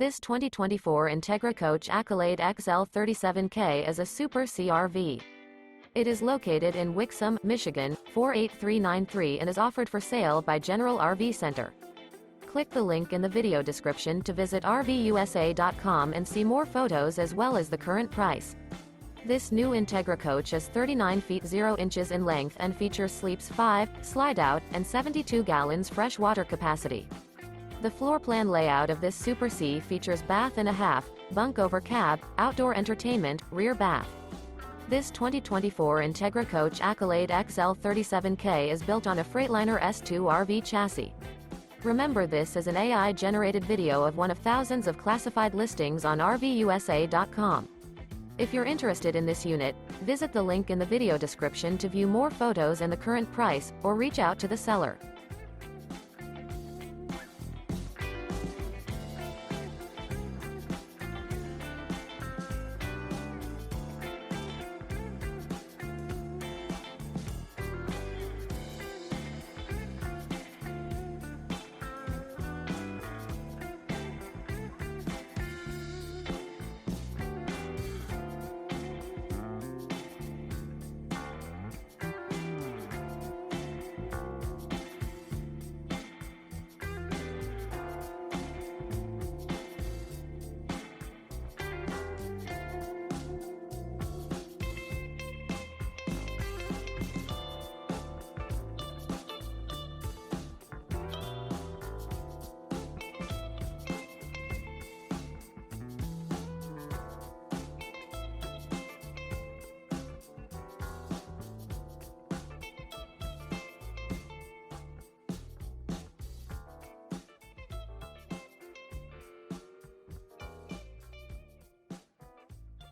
This 2024 Entegra Coach Accolade XL 37K is a Super CRV. It is located in Wixom, Michigan, 48393 and is offered for sale by General RV Center. Click the link in the video description to visit RVUSA.com and see more photos as well as the current price. This new Entegra Coach is 39 feet 0 inches in length and features sleeps 5, Slideout, and 72 gallons fresh water capacity. The floor plan layout of this Super C features bath and a half, bunk over cab, outdoor entertainment, rear bath. This 2024 Entegra Coach Accolade XL 37K is built on a Freightliner S2RV chassis. Remember, this is an AI-generated video of one of thousands of classified listings on RVUSA.com. If you're interested in this unit, visit the link in the video description to view more photos and the current price, or reach out to the seller.